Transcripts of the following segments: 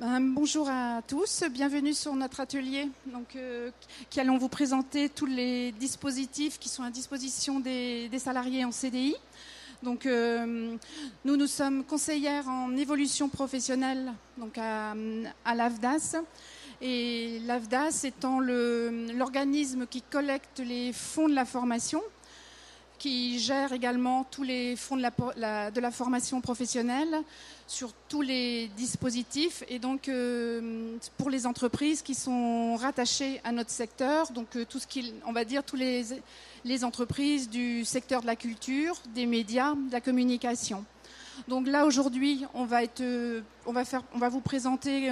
Bonjour à tous, bienvenue sur notre atelier qui allons vous présenter tous les dispositifs qui sont à disposition des salariés en CDI. Donc, nous sommes conseillères en évolution professionnelle à l'AFDAS. Et l'AFDAS étant l'organisme qui collecte les fonds de la formation, qui gère également tous les fonds de la formation professionnelle sur tous les dispositifs et donc pour les entreprises qui sont rattachées à notre secteur, donc tout ce qui, on va dire tous les entreprises du secteur de la culture, des médias, de la communication. Donc là aujourd'hui, on va vous présenter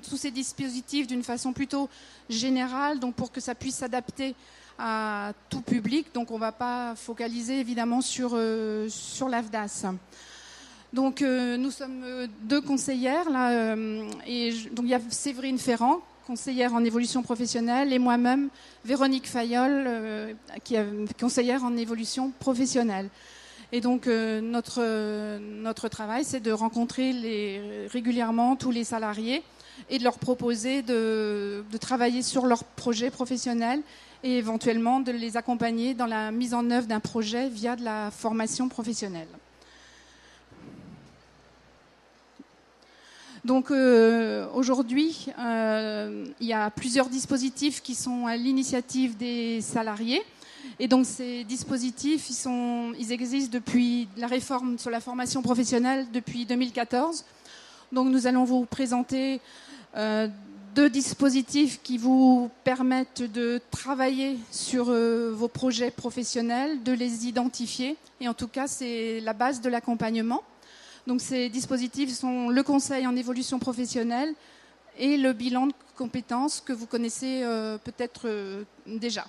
tous ces dispositifs d'une façon plutôt générale, donc pour que ça puisse s'adapter à tout public. Donc on ne va pas focaliser évidemment sur l'AFDAS. Donc nous sommes deux conseillères là, donc il y a Séverine Ferrand, conseillère en évolution professionnelle, et moi-même Véronique Fayolle, qui est conseillère en évolution professionnelle. Et donc notre travail, c'est de rencontrer régulièrement tous les salariés et de leur proposer de travailler sur leur projet professionnel et éventuellement de les accompagner dans la mise en œuvre d'un projet via de la formation professionnelle. Donc aujourd'hui, il y a plusieurs dispositifs qui sont à l'initiative des salariés. Et donc ces dispositifs, ils existent depuis la réforme sur la formation professionnelle depuis 2014. Donc nous allons vous présenter deux dispositifs qui vous permettent de travailler sur vos projets professionnels, de les identifier. Et en tout cas, c'est la base de l'accompagnement. Donc ces dispositifs sont le conseil en évolution professionnelle et le bilan de compétences que vous connaissez peut-être déjà.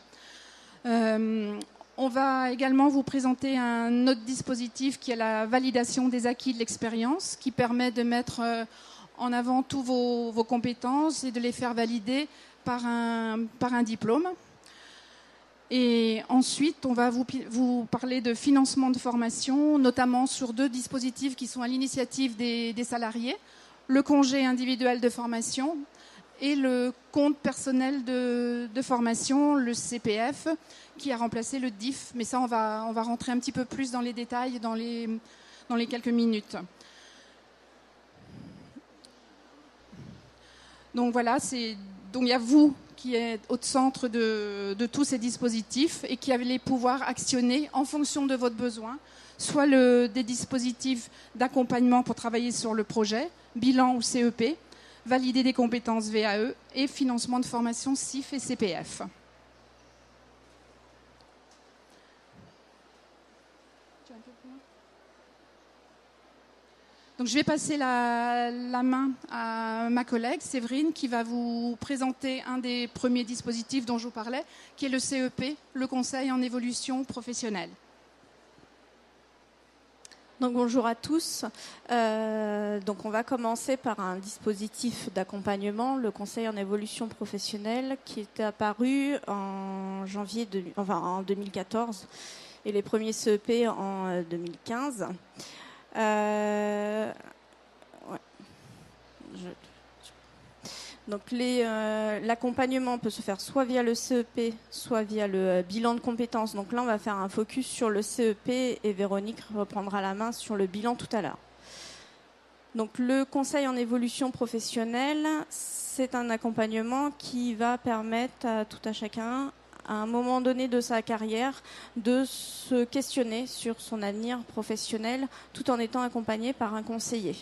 On va également vous présenter un autre dispositif qui est la validation des acquis de l'expérience, qui permet de mettre en avant tous vos compétences et de les faire valider par un diplôme. Et ensuite, on va vous parler de financement de formation, notamment sur deux dispositifs qui sont à l'initiative des salariés, le congé individuel de formation et le compte personnel de formation, le CPF, qui a remplacé le DIF. Mais ça, on va rentrer un petit peu plus dans les détails dans les quelques minutes. Donc voilà, donc il y a vous qui êtes au centre de tous ces dispositifs et qui allez pouvoir actionner en fonction de votre besoin, soit des dispositifs d'accompagnement pour travailler sur le projet, bilan ou CEP, valider des compétences VAE et financement de formation CIF et CPF. Donc, je vais passer la main à ma collègue Séverine qui va vous présenter un des premiers dispositifs dont je vous parlais, qui est le CEP, le conseil en évolution professionnelle. Donc bonjour à tous. Donc on va commencer par un dispositif d'accompagnement, le conseil en évolution professionnelle, qui est apparu en 2014 et les premiers CEP en 2015. Donc l'accompagnement peut se faire soit via le CEP, soit via le bilan de compétences. Donc là, on va faire un focus sur le CEP et Véronique reprendra la main sur le bilan tout à l'heure. Donc le conseil en évolution professionnelle, c'est un accompagnement qui va permettre à tout à chacun, à un moment donné de sa carrière, de se questionner sur son avenir professionnel tout en étant accompagné par un conseiller.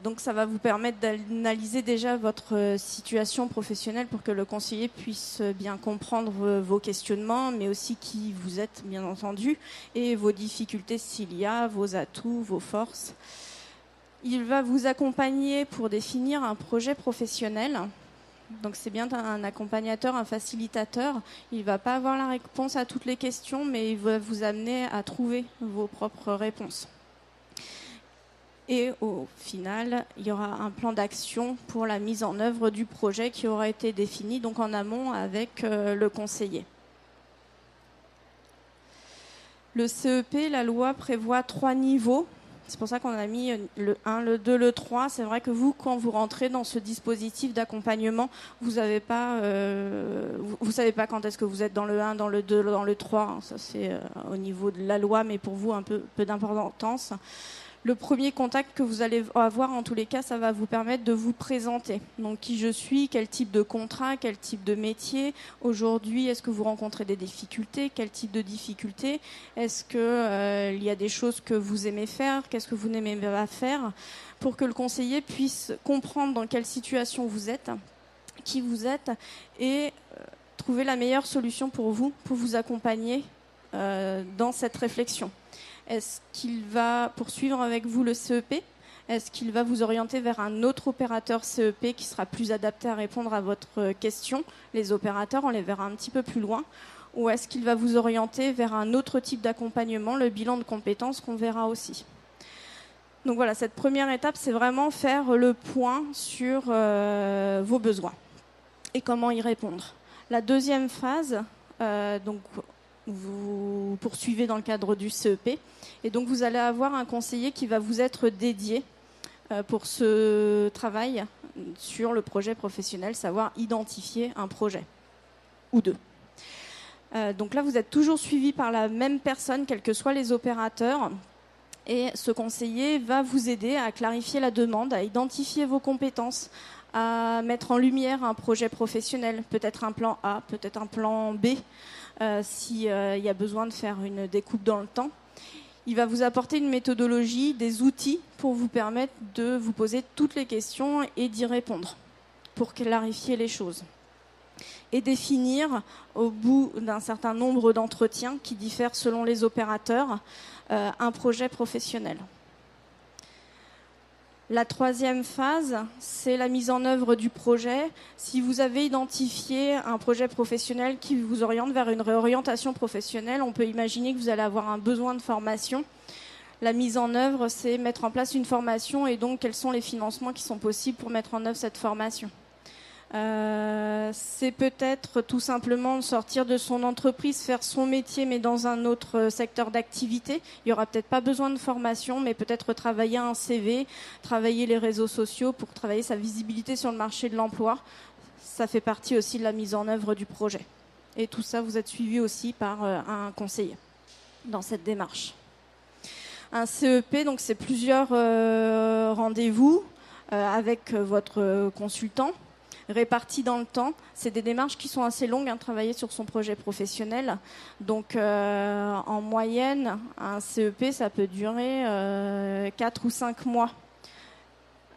Donc ça va vous permettre d'analyser déjà votre situation professionnelle pour que le conseiller puisse bien comprendre vos questionnements, mais aussi qui vous êtes, bien entendu, et vos difficultés s'il y a, vos atouts, vos forces. Il va vous accompagner pour définir un projet professionnel. Donc c'est bien un accompagnateur, un facilitateur. Il ne va pas avoir la réponse à toutes les questions, mais il va vous amener à trouver vos propres réponses. Et au final, il y aura un plan d'action pour la mise en œuvre du projet qui aura été défini donc en amont avec le conseiller. Le CEP, la loi prévoit 3 niveaux C'est pour ça qu'on a mis le 1, le 2, le 3. C'est vrai que vous, quand vous rentrez dans ce dispositif d'accompagnement, vous savez pas quand est-ce que vous êtes dans le 1, dans le 2, dans le 3. Ça, c'est au niveau de la loi, mais pour vous, un peu d'importance. Le premier contact que vous allez avoir, en tous les cas, ça va vous permettre de vous présenter. Donc, qui je suis, quel type de contrat, quel type de métier. Aujourd'hui, est-ce que vous rencontrez des difficultés? Quel type de difficultés? Est-ce qu'il y a des choses que vous aimez faire? Qu'est-ce que vous n'aimez pas faire? Pour que le conseiller puisse comprendre dans quelle situation vous êtes, qui vous êtes, et trouver la meilleure solution pour vous accompagner dans cette réflexion. Est-ce qu'il va poursuivre avec vous le CEP? Est-ce qu'il va vous orienter vers un autre opérateur CEP qui sera plus adapté à répondre à votre question? Les opérateurs, on les verra un petit peu plus loin. Ou est-ce qu'il va vous orienter vers un autre type d'accompagnement, le bilan de compétences qu'on verra aussi? Donc voilà, cette première étape, c'est vraiment faire le point sur vos besoins et comment y répondre. La deuxième phase, donc vous poursuivez dans le cadre du CEP et donc vous allez avoir un conseiller qui va vous être dédié pour ce travail sur le projet professionnel, savoir identifier un projet ou deux. Donc là, vous êtes toujours suivi par la même personne, quels que soient les opérateurs, et ce conseiller va vous aider à clarifier la demande, à identifier vos compétences, à mettre en lumière un projet professionnel, peut-être un plan A, peut-être un plan B, s'il y a besoin de faire une découpe dans le temps. Il va vous apporter une méthodologie, des outils pour vous permettre de vous poser toutes les questions et d'y répondre, pour clarifier les choses. Et définir, au bout d'un certain nombre d'entretiens qui diffèrent selon les opérateurs, un projet professionnel. La troisième phase, c'est la mise en œuvre du projet. Si vous avez identifié un projet professionnel qui vous oriente vers une réorientation professionnelle, on peut imaginer que vous allez avoir un besoin de formation. La mise en œuvre, c'est mettre en place une formation et donc quels sont les financements qui sont possibles pour mettre en œuvre cette formation. C'est peut-être tout simplement sortir de son entreprise, faire son métier mais dans un autre secteur d'activité. Il n'y aura peut-être pas besoin de formation, mais peut-être travailler un CV, travailler les réseaux sociaux pour travailler sa visibilité sur le marché de l'emploi. Ça fait partie aussi de la mise en œuvre du projet. Et tout ça, vous êtes suivi aussi par un conseiller dans cette démarche. Un CEP, donc c'est plusieurs rendez-vous avec votre consultant, répartis dans le temps. C'est des démarches qui sont assez longues, travailler sur son projet professionnel. Donc, en moyenne, un CEP, ça peut durer 4 ou 5 mois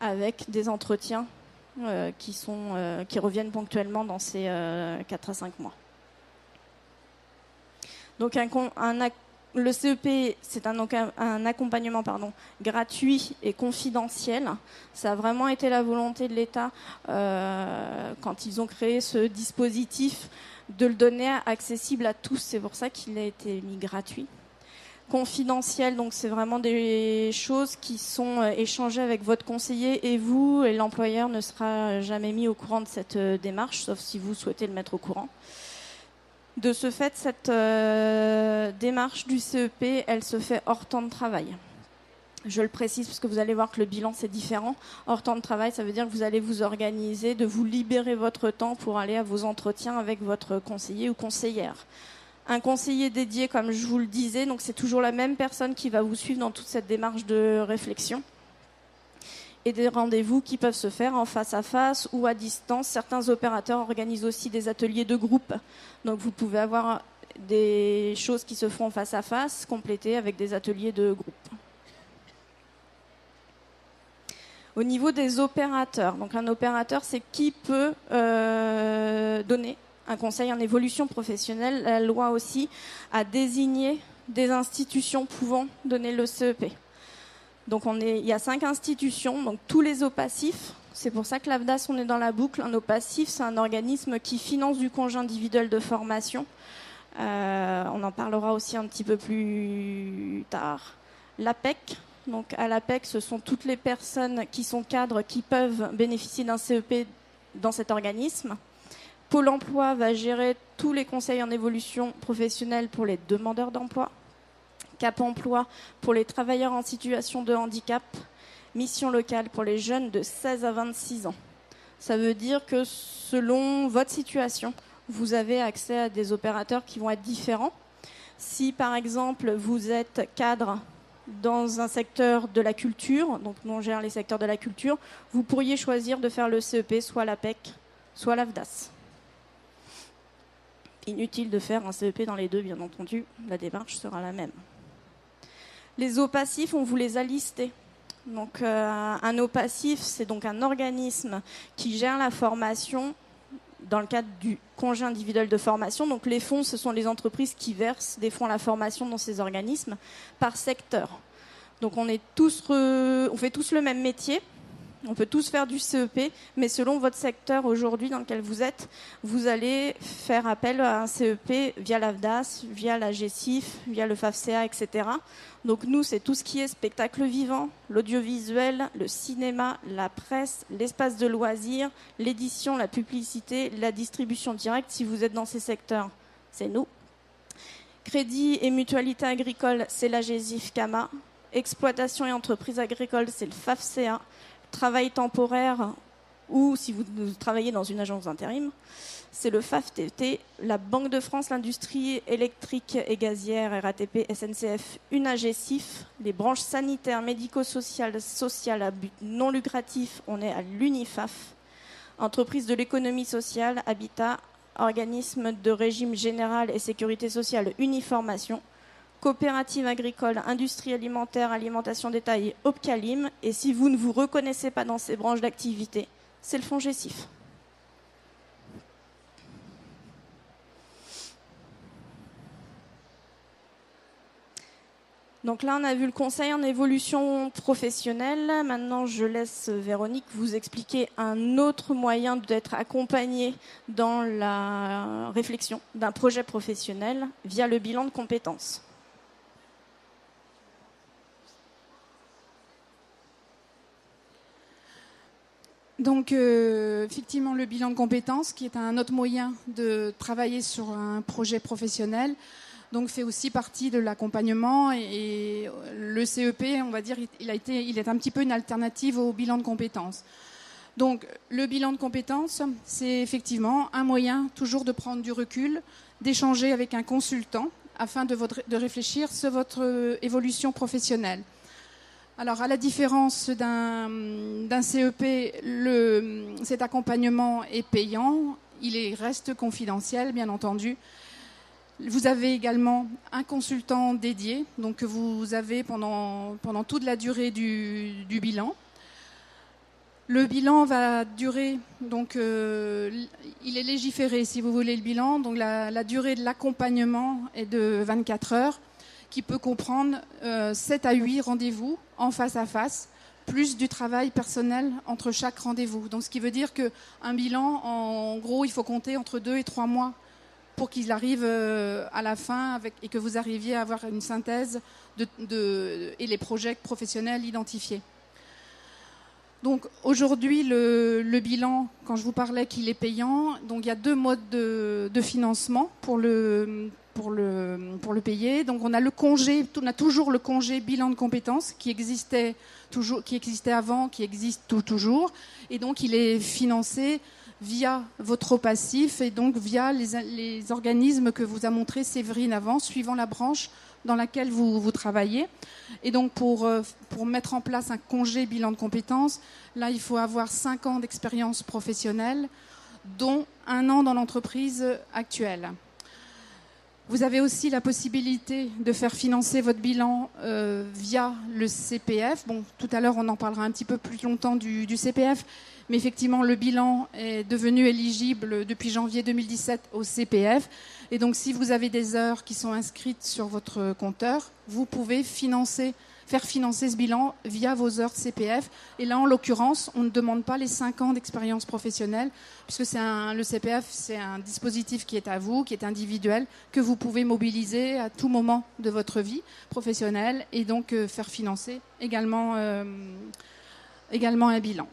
avec des entretiens qui reviennent ponctuellement dans ces 4 à 5 mois. Donc, le CEP, c'est un accompagnement gratuit et confidentiel. Ça a vraiment été la volonté de l'État, quand ils ont créé ce dispositif, de le donner accessible à tous. C'est pour ça qu'il a été mis gratuit. Confidentiel, donc c'est vraiment des choses qui sont échangées avec votre conseiller et vous, et l'employeur ne sera jamais mis au courant de cette démarche, sauf si vous souhaitez le mettre au courant. De ce fait, cette démarche du CEP, elle se fait hors temps de travail. Je le précise parce que vous allez voir que le bilan, c'est différent. Hors temps de travail, ça veut dire que vous allez vous organiser, de vous libérer votre temps pour aller à vos entretiens avec votre conseiller ou conseillère. Un conseiller dédié, comme je vous le disais, donc c'est toujours la même personne qui va vous suivre dans toute cette démarche de réflexion. Et des rendez-vous qui peuvent se faire en face à face ou à distance. Certains opérateurs organisent aussi des ateliers de groupe. Donc vous pouvez avoir des choses qui se font face à face, complétées avec des ateliers de groupe. Au niveau des opérateurs, donc un opérateur, c'est qui peut donner un conseil en évolution professionnelle. La loi aussi a désigné des institutions pouvant donner le CEP. Donc il y a 5 institutions, donc tous les OPACIF. C'est pour ça que l'AFDAS, on est dans la boucle. Un OPACIF, c'est un organisme qui finance du congé individuel de formation. On en parlera aussi un petit peu plus tard. L'APEC, donc à l'APEC, ce sont toutes les personnes qui sont cadres qui peuvent bénéficier d'un CEP dans cet organisme. Pôle emploi va gérer tous les conseils en évolution professionnelle pour les demandeurs d'emploi. Cap Emploi pour les travailleurs en situation de handicap, mission locale pour les jeunes de 16 à 26 ans. Ça veut dire que selon votre situation, vous avez accès à des opérateurs qui vont être différents. Si par exemple vous êtes cadre dans un secteur de la culture, donc nous on gère les secteurs de la culture, vous pourriez choisir de faire le CEP, soit l'APEC, soit l'AFDAS. Inutile de faire un CEP dans les deux, bien entendu, la démarche sera la même. Les eaux passifs, on vous les a listés. Donc, un eau passif, c'est donc un organisme qui gère la formation dans le cadre du congé individuel de formation. Donc, les fonds, ce sont les entreprises qui versent des fonds à la formation dans ces organismes par secteur. Donc, on fait tous le même métier. On peut tous faire du CEP, mais selon votre secteur aujourd'hui dans lequel vous êtes, vous allez faire appel à un CEP via l'AFDAS, via la GECIF, via le FAFCA, etc. Donc nous, c'est tout ce qui est spectacle vivant, l'audiovisuel, le cinéma, la presse, l'espace de loisirs, l'édition, la publicité, la distribution directe. Si vous êtes dans ces secteurs, c'est nous. Crédit et mutualité agricole, c'est la GESIF-CAMA. Exploitation et entreprise agricole, c'est le FAFCA. Travail temporaire ou si vous travaillez dans une agence d'intérim, c'est le FAFTT, la Banque de France, l'industrie électrique et gazière, RATP, SNCF, une AGECIF, les branches sanitaires, médico-sociales, sociales à but non lucratif, on est à l'UNIFAF, entreprise de l'économie sociale, habitat, organisme de régime général et sécurité sociale, Uniformation, coopérative agricole, industrie alimentaire, alimentation détaillée, Opcalim. Et si vous ne vous reconnaissez pas dans ces branches d'activité, c'est le fonds GECIF. Donc là, on a vu le conseil en évolution professionnelle. Maintenant, je laisse Véronique vous expliquer un autre moyen d'être accompagné dans la réflexion d'un projet professionnel via le bilan de compétences. Donc, effectivement, le bilan de compétences, qui est un autre moyen de travailler sur un projet professionnel, donc fait aussi partie de l'accompagnement. Et le CEP, on va dire, il est un petit peu une alternative au bilan de compétences. Donc, le bilan de compétences, c'est effectivement un moyen toujours de prendre du recul, d'échanger avec un consultant afin de réfléchir sur votre évolution professionnelle. Alors, à la différence d'un CEP, cet accompagnement est payant, reste confidentiel, bien entendu. Vous avez également un consultant dédié, donc que vous avez pendant toute la durée du bilan. Le bilan va durer, donc il est légiféré, si vous voulez, le bilan. Donc la durée de l'accompagnement est de 24 heures. Qui peut comprendre 7 à 8 rendez-vous en face à face, plus du travail personnel entre chaque rendez-vous. Donc, ce qui veut dire qu'un bilan, en gros, il faut compter entre 2 et 3 mois pour qu'il arrive à la fin et que vous arriviez à avoir une synthèse et les projets professionnels identifiés. Donc, aujourd'hui, le bilan, quand je vous parlais qu'il est payant, donc il y a 2 modes de financement pour le payer. Donc on a toujours le congé bilan de compétences qui existait avant, qui existe toujours, et donc il est financé via votre eau passif et donc via les organismes que vous a montré Séverine avant, suivant la branche dans laquelle vous travaillez. Et donc pour mettre en place un congé bilan de compétences, là il faut avoir 5 ans d'expérience professionnelle, dont 1 an dans l'entreprise actuelle. Vous avez aussi la possibilité de faire financer votre bilan via le CPF. Bon, tout à l'heure, on en parlera un petit peu plus longtemps du CPF, mais effectivement, le bilan est devenu éligible depuis janvier 2017 au CPF. Et donc, si vous avez des heures qui sont inscrites sur votre compteur, vous pouvez faire financer ce bilan via vos heures de CPF. Et là, en l'occurrence, on ne demande pas les 5 ans d'expérience professionnelle, puisque le CPF, c'est un dispositif qui est à vous, qui est individuel, que vous pouvez mobiliser à tout moment de votre vie professionnelle et donc faire financer également un bilan.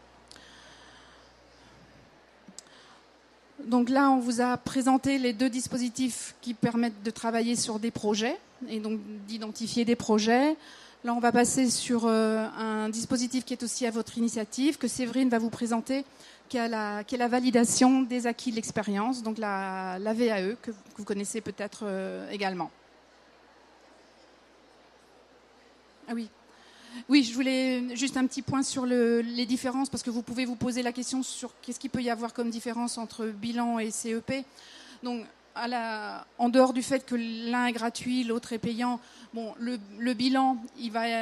Donc là, on vous a présenté les 2 dispositifs qui permettent de travailler sur des projets. et donc d'identifier des projets. Là, on va passer sur un dispositif qui est aussi à votre initiative, que Séverine va vous présenter, qui est la validation des acquis de l'expérience, donc la VAE, que vous connaissez peut-être également. Ah oui. Oui, je voulais juste un petit point sur les différences, parce que vous pouvez vous poser la question sur qu'est-ce qu'il peut y avoir comme différence entre bilan et CEP. Donc, en dehors du fait que l'un est gratuit, l'autre est payant, bon, le bilan,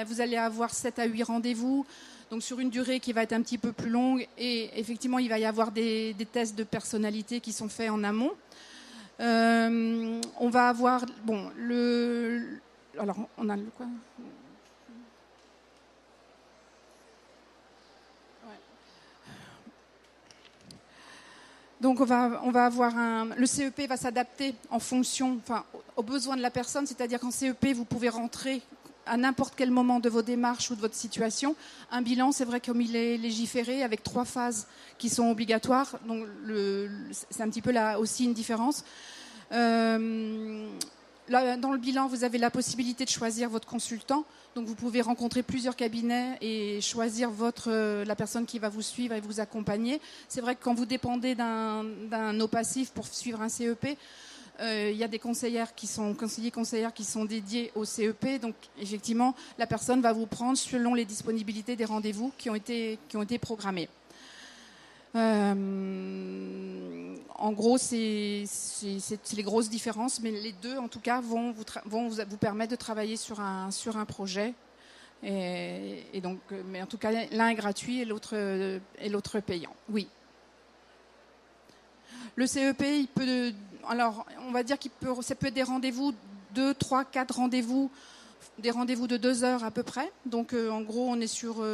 vous allez avoir 7 à 8 rendez-vous, donc sur une durée qui va être un petit peu plus longue, et effectivement, il va y avoir des tests de personnalité qui sont faits en amont. On va avoir, bon, alors, on a le quoi ? Donc on va avoir le CEP va s'adapter en fonction, aux besoins de la personne, c'est-à-dire qu'en CEP, vous pouvez rentrer à n'importe quel moment de vos démarches ou de votre situation. Un bilan, c'est vrai, comme il est légiféré, avec 3 phases qui sont obligatoires, donc c'est un petit peu là aussi une différence. Là, dans le bilan, vous avez la possibilité de choisir votre consultant. Donc, vous pouvez rencontrer plusieurs cabinets et choisir la personne qui va vous suivre et vous accompagner. C'est vrai que quand vous dépendez d'un OPACIF pour suivre un CEP, il y a des conseillers qui sont dédiés au CEP. Donc, effectivement, la personne va vous prendre selon les disponibilités des rendez-vous qui ont été programmés. En gros, c'est les grosses différences, mais les deux, en tout cas, vont vous permettre de travailler sur un projet. Et donc, mais en tout cas, l'un est gratuit et l'autre payant. Oui. Le CEP, alors, on va dire ça peut être des rendez-vous 2, 3, 4 rendez-vous, des rendez-vous de 2 heures à peu près. Donc, en gros, on est sur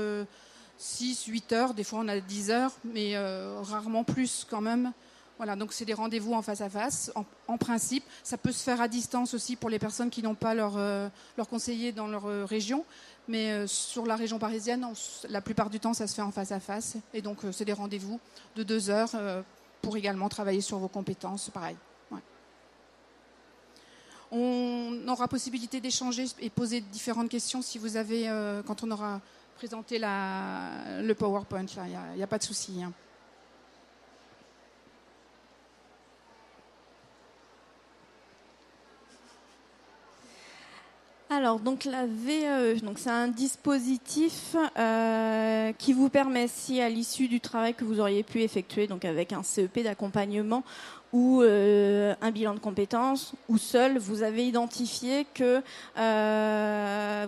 6, 8 heures, des fois on a 10 heures, mais rarement plus quand même. Voilà, donc c'est des rendez-vous en face à face, en principe. Ça peut se faire à distance aussi pour les personnes qui n'ont pas leur conseiller dans leur région, mais sur la région parisienne, la plupart du temps, ça se fait en face à face. Et donc c'est des rendez-vous de 2 heures pour également travailler sur vos compétences, pareil. Ouais. On aura possibilité d'échanger et poser différentes questions si vous avez, quand on aura présenter le PowerPoint, là, il n'y a pas de souci. Hein. Alors, donc la VAE, donc c'est un dispositif qui vous permet, si à l'issue du travail que vous auriez pu effectuer, donc avec un CEP d'accompagnement ou un bilan de compétences, ou seul, vous avez identifié que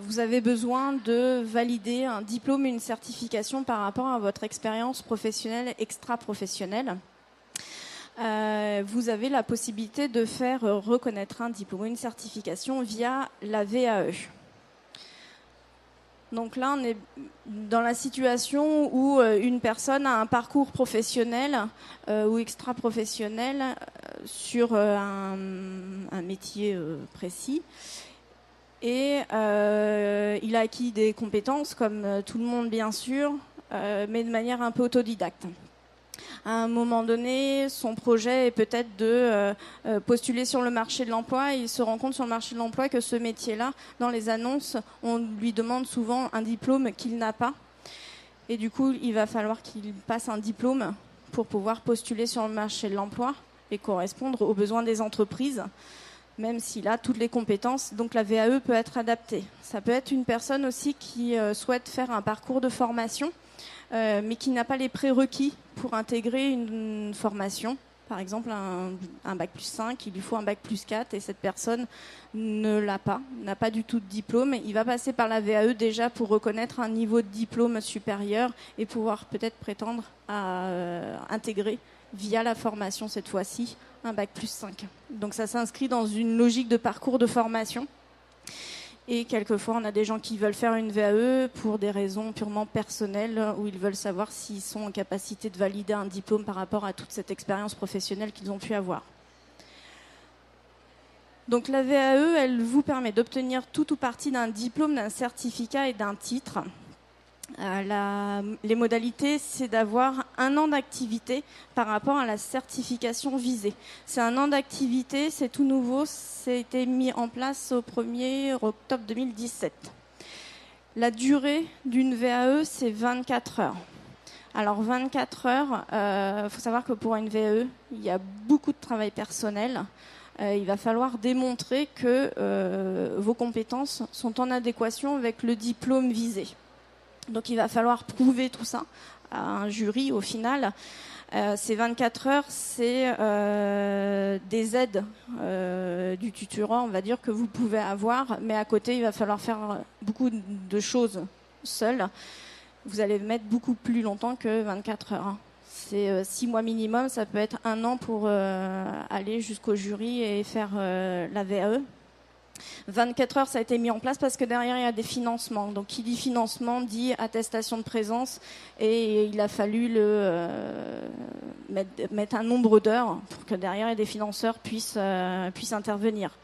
vous avez besoin de valider un diplôme, une certification par rapport à votre expérience professionnelle, extra-professionnelle. Vous avez la possibilité de faire reconnaître un diplôme ou une certification via la VAE. Donc là, on est dans la situation où une personne a un parcours professionnel ou extra-professionnel sur un métier précis. Et il a acquis des compétences, comme tout le monde bien sûr, mais de manière un peu autodidacte. À un moment donné, son projet est peut-être de postuler sur le marché de l'emploi, et il se rend compte sur le marché de l'emploi que ce métier-là, dans les annonces, on lui demande souvent un diplôme qu'il n'a pas. Et du coup, il va falloir qu'il passe un diplôme pour pouvoir postuler sur le marché de l'emploi et correspondre aux besoins des entreprises, même s'il a toutes les compétences. Donc la VAE peut être adaptée. Ça peut être une personne aussi qui souhaite faire un parcours de formation, mais qui n'a pas les prérequis pour intégrer une formation. Par exemple, un bac plus 5, il lui faut un bac plus 4, et cette personne ne l'a pas, n'a pas du tout de diplôme. Il va passer par la VAE déjà pour reconnaître un niveau de diplôme supérieur et pouvoir peut-être prétendre à intégrer, via la formation cette fois-ci, un bac plus 5. Donc ça s'inscrit dans une logique de parcours de formation. Et quelquefois, on a des gens qui veulent faire une VAE pour des raisons purement personnelles, où ils veulent savoir s'ils sont en capacité de valider un diplôme par rapport à toute cette expérience professionnelle qu'ils ont pu avoir. Donc la VAE, elle vous permet d'obtenir tout ou partie d'un diplôme, d'un certificat et d'un titre. Les modalités, c'est d'avoir 1 an d'activité par rapport à la certification visée. C'est 1 an d'activité, c'est tout nouveau, ça a été mis en place au 1er octobre 2017. La durée d'une VAE, c'est 24 heures. Alors 24 heures, faut savoir que pour une VAE, il y a beaucoup de travail personnel. Il va falloir démontrer que vos compétences sont en adéquation avec le diplôme visé. Donc il va falloir prouver tout ça à un jury au final. Ces 24 heures, c'est des aides du tutorat, on va dire, que vous pouvez avoir, mais à côté, il va falloir faire beaucoup de choses seul. Vous allez mettre beaucoup plus longtemps que 24 heures. C'est 6 mois minimum, ça peut être 1 an pour aller jusqu'au jury et faire la VAE. 24 heures, ça a été mis en place parce que derrière, il y a des financements. Donc, qui dit financement dit attestation de présence. Et il a fallu mettre un nombre d'heures pour que derrière, des financeurs puissent intervenir.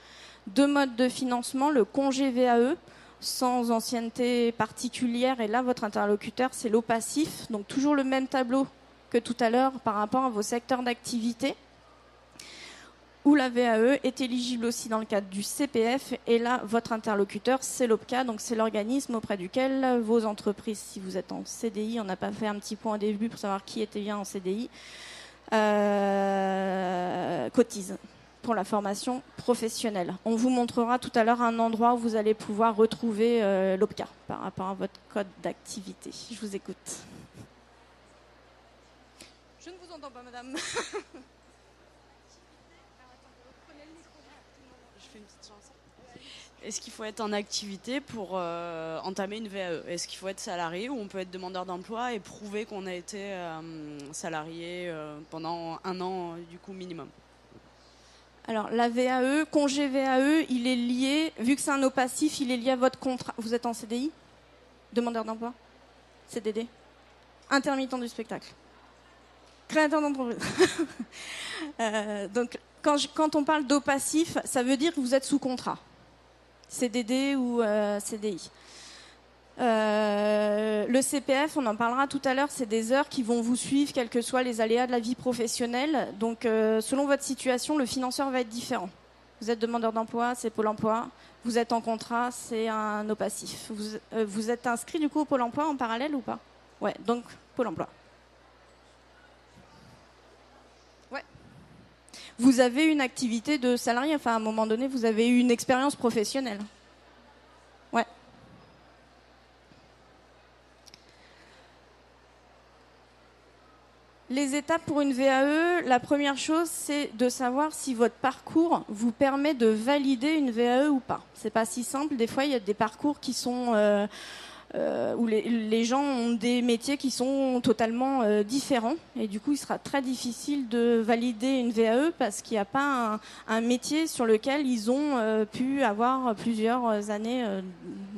2 modes de financement, le congé VAE, sans ancienneté particulière. Et là, votre interlocuteur, c'est l'OPACIF. Donc, toujours le même tableau que tout à l'heure par rapport à vos secteurs d'activité. Où la VAE est éligible aussi dans le cadre du CPF. Et là, votre interlocuteur, c'est l'OPCA, donc c'est l'organisme auprès duquel vos entreprises, si vous êtes en CDI, on n'a pas fait un petit point au début pour savoir qui était bien en CDI, cotisent pour la formation professionnelle. On vous montrera tout à l'heure un endroit où vous allez pouvoir retrouver l'OPCA par rapport à votre code d'activité. Je vous écoute. Je ne vous entends pas, madame. Est-ce qu'il faut être en activité pour entamer une VAE? Est-ce qu'il faut être salarié ou on peut être demandeur d'emploi et prouver qu'on a été salarié pendant 1 an du coup minimum? Alors la VAE, congé VAE, il est lié, vu que c'est un OPACIF, il est lié à votre contrat. Vous êtes en CDI? Demandeur d'emploi? CDD? Intermittent du spectacle? Créateur d'entreprise? Donc quand on parle d'OPACIF, ça veut dire que vous êtes sous contrat. CDD ou CDI. Le CPF, on en parlera tout à l'heure, c'est des heures qui vont vous suivre, quels que soient les aléas de la vie professionnelle. Donc, selon votre situation, le financeur va être différent. Vous êtes demandeur d'emploi, c'est Pôle emploi. Vous êtes en contrat, c'est un OPACIF. Vous êtes inscrit du coup au Pôle emploi en parallèle ou pas? Ouais, donc Pôle emploi. Ouais. Vous avez une activité de salarié, enfin à un moment donné, vous avez eu une expérience professionnelle. Ouais. Les étapes pour une VAE, la première chose, c'est de savoir si votre parcours vous permet de valider une VAE ou pas. C'est pas si simple. Des fois, il y a des parcours qui sont où les gens ont des métiers qui sont totalement différents. Et du coup, il sera très difficile de valider une VAE parce qu'il n'y a pas un métier sur lequel ils ont pu avoir plusieurs années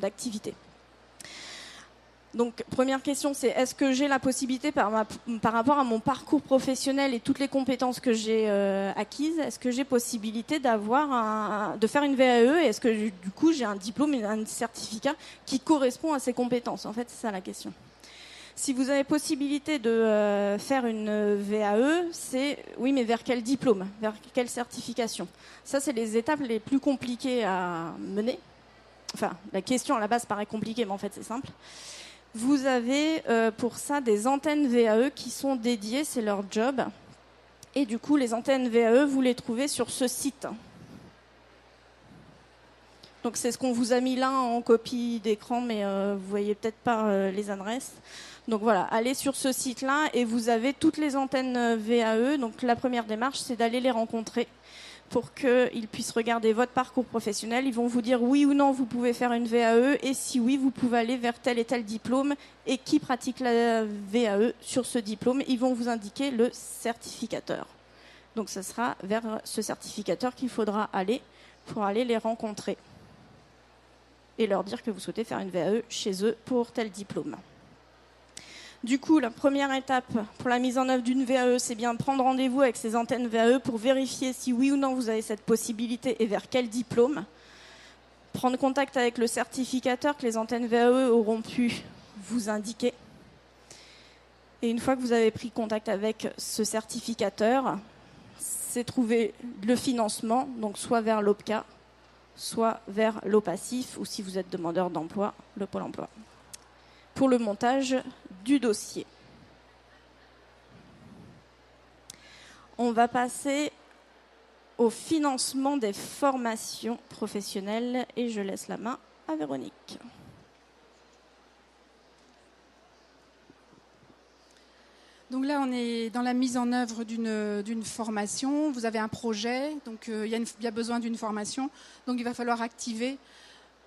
d'activité. Donc, première question, c'est est-ce que j'ai la possibilité, par rapport à mon parcours professionnel et toutes les compétences que j'ai acquises, est-ce que j'ai possibilité de faire une VAE et est-ce que du coup j'ai un diplôme et un certificat qui correspond à ces compétences? En fait, c'est ça la question. Si vous avez possibilité de faire une VAE, c'est oui, mais vers quel diplôme? Vers quelle certification? Ça, c'est les étapes les plus compliquées à mener. Enfin, la question à la base paraît compliquée, mais en fait, c'est simple. Vous avez pour ça des antennes VAE qui sont dédiées, c'est leur job. Et du coup, les antennes VAE, vous les trouvez sur ce site. Donc c'est ce qu'on vous a mis là en copie d'écran, mais vous voyez peut-être pas les adresses. Donc voilà, allez sur ce site-là et vous avez toutes les antennes VAE. Donc la première démarche, c'est d'aller les rencontrer pour qu'ils puissent regarder votre parcours professionnel. Ils vont vous dire oui ou non, vous pouvez faire une VAE, et si oui, vous pouvez aller vers tel et tel diplôme, et qui pratique la VAE sur ce diplôme. Ils vont vous indiquer le certificateur. Donc ce sera vers ce certificateur qu'il faudra aller pour aller les rencontrer et leur dire que vous souhaitez faire une VAE chez eux pour tel diplôme. Du coup, la première étape pour la mise en œuvre d'une VAE, c'est bien de prendre rendez-vous avec ces antennes VAE pour vérifier si oui ou non vous avez cette possibilité et vers quel diplôme. Prendre contact avec le certificateur que les antennes VAE auront pu vous indiquer. Et une fois que vous avez pris contact avec ce certificateur, c'est trouver le financement, donc soit vers l'OPCA, soit vers l'OPACIF, ou si vous êtes demandeur d'emploi, le Pôle emploi, pour le montage du dossier. On va passer au financement des formations professionnelles et je laisse la main à Véronique. Donc là, on est dans la mise en œuvre d'une formation. Vous avez un projet, donc il y a besoin d'une formation. Donc il va falloir activer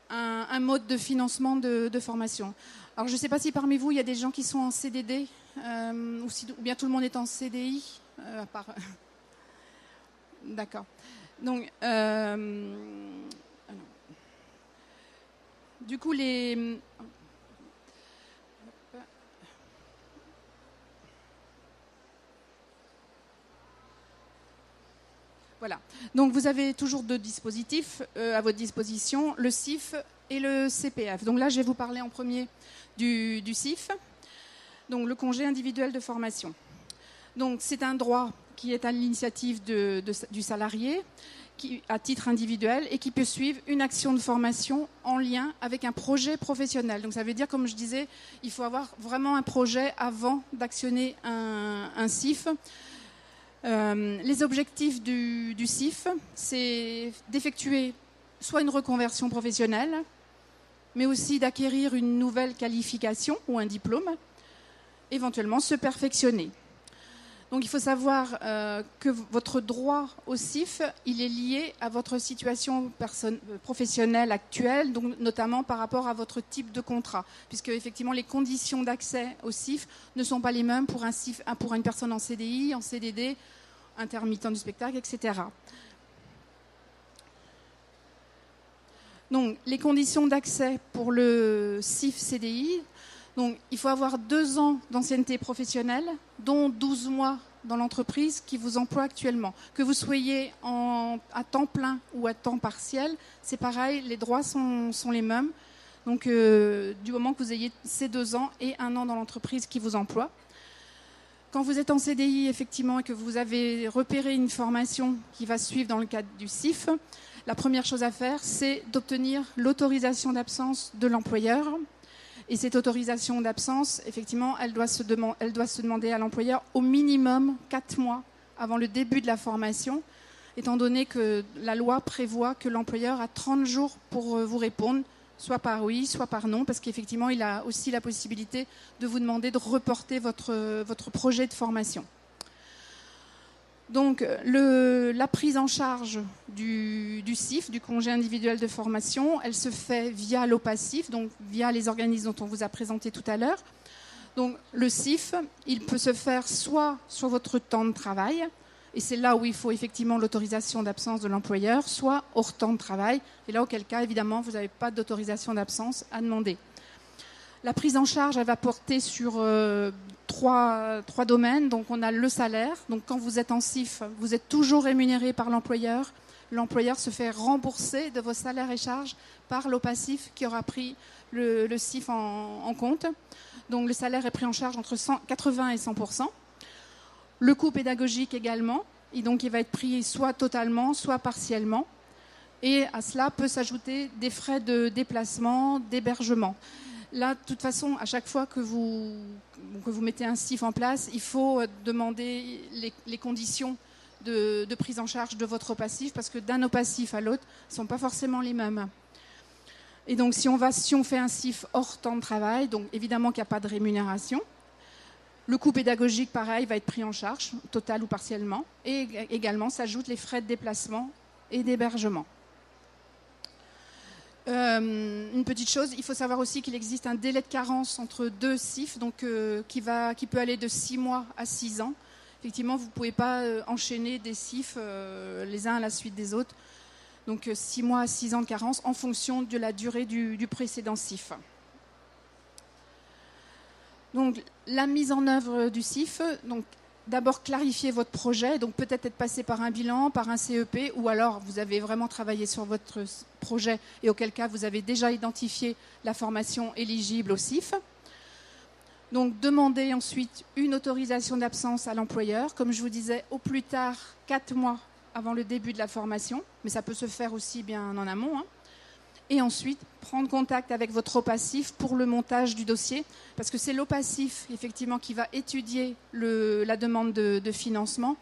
un mode de financement de formation. Alors je ne sais pas si parmi vous, il y a des gens qui sont en CDD ou bien tout le monde est en CDI. À part... D'accord. Donc, du coup, voilà. Donc, vous avez toujours deux dispositifs à votre disposition, le CIF et le CPF. Donc là, je vais vous parler en premier du CIF, donc le congé individuel de formation. Donc, c'est un droit qui est à l'initiative du salarié à titre individuel et qui peut suivre une action de formation en lien avec un projet professionnel. Donc, ça veut dire, comme je disais, il faut avoir vraiment un projet avant d'actionner un CIF. Les objectifs du CIF, c'est d'effectuer soit une reconversion professionnelle, mais aussi d'acquérir une nouvelle qualification ou un diplôme, éventuellement se perfectionner. Donc il faut savoir que votre droit au CIF, il est lié à votre situation professionnelle actuelle, donc notamment par rapport à votre type de contrat, puisque effectivement les conditions d'accès au CIF ne sont pas les mêmes pour une personne en CDI, en CDD, intermittent du spectacle, etc. Donc les conditions d'accès pour le CIF CDI. Donc, il faut avoir 2 ans d'ancienneté professionnelle, dont 12 mois dans l'entreprise qui vous emploie actuellement. Que vous soyez à temps plein ou à temps partiel, c'est pareil, les droits sont les mêmes. Donc, du moment que vous ayez ces 2 ans et 1 an dans l'entreprise qui vous emploie. Quand vous êtes en CDI, effectivement, et que vous avez repéré une formation qui va suivre dans le cadre du CIF, la première chose à faire, c'est d'obtenir l'autorisation d'absence de l'employeur. Et cette autorisation d'absence, effectivement, elle doit se demander à l'employeur au minimum 4 mois avant le début de la formation, étant donné que la loi prévoit que l'employeur a 30 jours pour vous répondre, soit par oui, soit par non, parce qu'effectivement, il a aussi la possibilité de vous demander de reporter votre projet de formation. Donc, la prise en charge du CIF, du congé individuel de formation, elle se fait via l'OPACIF, donc via les organismes dont on vous a présenté tout à l'heure. Donc, le CIF, il peut se faire soit sur votre temps de travail, et c'est là où il faut effectivement l'autorisation d'absence de l'employeur, soit hors temps de travail, et là, auquel cas, évidemment, vous n'avez pas d'autorisation d'absence à demander. La prise en charge, elle va porter sur trois domaines. Donc, on a le salaire. Donc, quand vous êtes en CIF, vous êtes toujours rémunéré par l'employeur. L'employeur se fait rembourser de vos salaires et charges par l'OPACIF qui aura pris le CIF en compte. Donc, le salaire est pris en charge entre 80 et 100%. Le coût pédagogique également. Et donc, il va être pris soit totalement, soit partiellement. Et à cela peut s'ajouter des frais de déplacement, d'hébergement. Là, de toute façon, à chaque fois que vous mettez un CIF en place, il faut demander les conditions de prise en charge de votre OPACIF, parce que d'un OPACIF à l'autre, ne sont pas forcément les mêmes. Et donc, si on fait un CIF hors temps de travail, donc évidemment qu'il n'y a pas de rémunération. Le coût pédagogique, pareil, va être pris en charge, total ou partiellement. Et également, s'ajoutent les frais de déplacement et d'hébergement. Une petite chose, il faut savoir aussi qu'il existe un délai de carence entre 2 CIF, donc, qui peut aller de 6 mois à 6 ans. Effectivement, vous ne pouvez pas enchaîner des CIF les uns à la suite des autres. Donc 6 mois à 6 ans de carence en fonction de la durée du précédent CIF. Donc la mise en œuvre du CIF, donc d'abord clarifier votre projet, donc peut-être être passé par un bilan, par un CEP, ou alors vous avez vraiment travaillé sur votre projet et auquel cas vous avez déjà identifié la formation éligible au CIF. Donc, demandez ensuite une autorisation d'absence à l'employeur, comme je vous disais, au plus tard 4 mois avant le début de la formation, mais ça peut se faire aussi bien en amont. Et ensuite, prendre contact avec votre OPACIF pour le montage du dossier, parce que c'est l'OPACIF, effectivement, qui va étudier la demande de financement.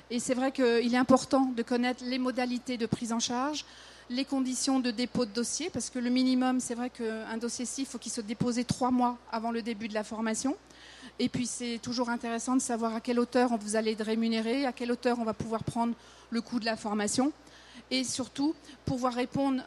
Et c'est vrai qu'il est important de connaître les modalités de prise en charge, les conditions de dépôt de dossier, parce que le minimum, c'est vrai qu'un dossier CIF, il faut qu'il soit déposé 3 mois avant le début de la formation. Et puis, c'est toujours intéressant de savoir à quelle hauteur vous allez être rémunéré, à quelle hauteur on va pouvoir prendre le coût de la formation. Et surtout, pouvoir répondre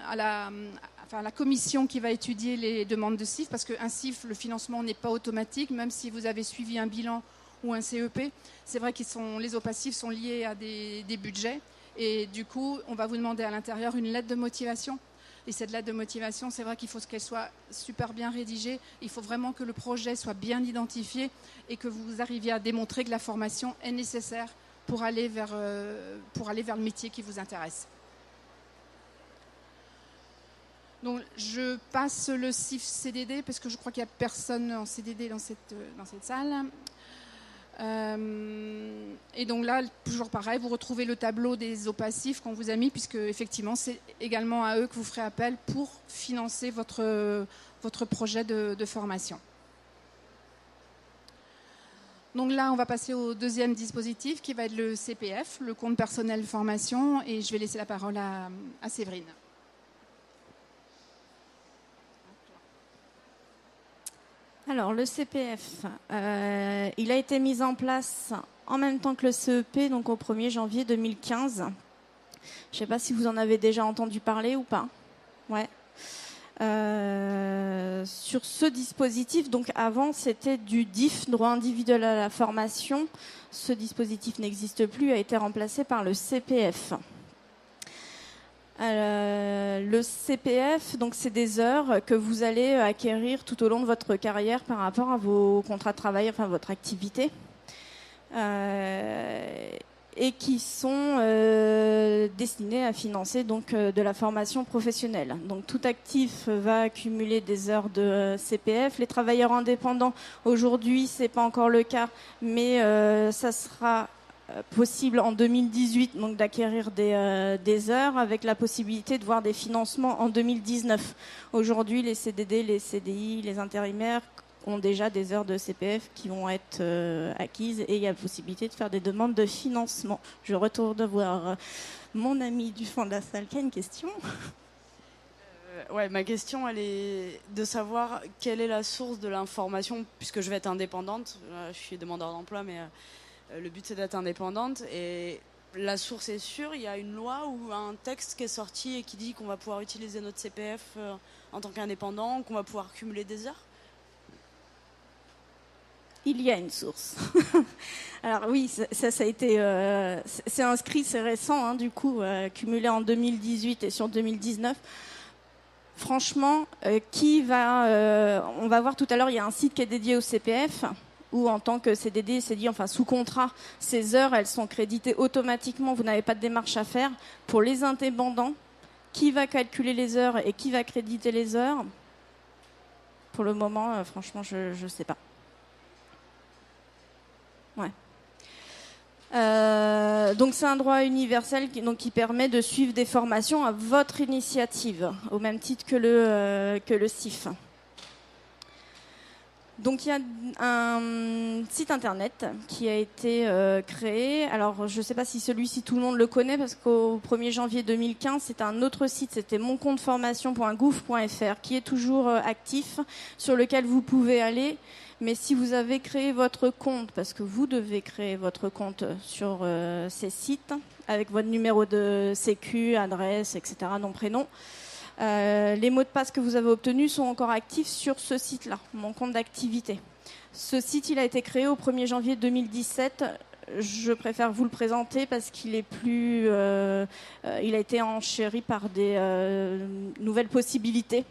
à la commission qui va étudier les demandes de CIF, parce qu'un CIF, le financement n'est pas automatique, même si vous avez suivi un bilan ou un CEP. C'est vrai que les OPACIF sont liés à des budgets. Et du coup, on va vous demander à l'intérieur une lettre de motivation. Et cette lettre de motivation, c'est vrai qu'il faut qu'elle soit super bien rédigée. Il faut vraiment que le projet soit bien identifié et que vous arriviez à démontrer que la formation est nécessaire pour aller vers le métier qui vous intéresse. Donc, je passe le CIF CDD parce que je crois qu'il n'y a personne en CDD dans cette salle. Et donc là, toujours pareil, vous retrouvez le tableau des OPACIF qu'on vous a mis, puisque effectivement, c'est également à eux que vous ferez appel pour financer votre projet de formation. Donc là, on va passer au deuxième dispositif qui va être le CPF, le compte personnel formation, et je vais laisser la parole à Séverine. Alors, le CPF, il a été mis en place en même temps que le CEP, donc au 1er janvier 2015. Je ne sais pas si vous en avez déjà entendu parler ou pas. Ouais. Sur ce dispositif, donc avant, c'était du DIF, droit individuel à la formation. Ce dispositif n'existe plus, a été remplacé par le CPF. Le CPF, donc c'est des heures que vous allez acquérir tout au long de votre carrière par rapport à vos contrats de travail, enfin votre activité, et qui sont destinés à financer donc de la formation professionnelle. Donc tout actif va accumuler des heures de CPF. Les travailleurs indépendants, aujourd'hui, c'est pas encore le cas, mais ça sera possible en 2018 donc d'acquérir des heures avec la possibilité de voir des financements en 2019. Aujourd'hui, les CDD, les CDI, les intérimaires ont déjà des heures de CPF qui vont être acquises et il y a la possibilité de faire des demandes de financement. Je retourne voir mon ami du fond de la salle qui a une question. Ouais, ma question, elle est de savoir quelle est la source de l'information, puisque je vais être indépendante. Je suis demandeur d'emploi, mais le but c'est d'être indépendante. Et la source est sûre, il y a une loi ou un texte qui est sorti et qui dit qu'on va pouvoir utiliser notre CPF en tant qu'indépendant, qu'on va pouvoir cumuler des heures. Il y a une source. Alors oui, ça a été, c'est inscrit, c'est récent, du coup, cumulé en 2018 et sur 2019. Franchement, on va voir tout à l'heure, il y a un site qui est dédié au CPF, où en tant que CDD, CDI, enfin sous contrat, ces heures, elles sont créditées automatiquement, vous n'avez pas de démarche à faire. Pour les indépendants, qui va calculer les heures et qui va créditer les heures? Pour le moment, franchement, je ne sais pas. Ouais. Donc c'est un droit universel qui permet de suivre des formations à votre initiative, au même titre que le CIF. Donc il y a un site internet qui a été créé. Alors je ne sais pas si celui-ci tout le monde le connaît parce qu'au 1er janvier 2015, c'était un autre site, c'était moncompteformation.gouv.fr qui est toujours actif, sur lequel vous pouvez aller. Mais si vous avez créé votre compte, parce que vous devez créer votre compte sur ces sites, avec votre numéro de sécu, adresse, etc., nom, prénom, les mots de passe que vous avez obtenus sont encore actifs sur ce site-là, mon compte d'activité. Ce site, il a été créé au 1er janvier 2017. Je préfère vous le présenter parce qu'il est plus, il a été enchéri par des nouvelles possibilités.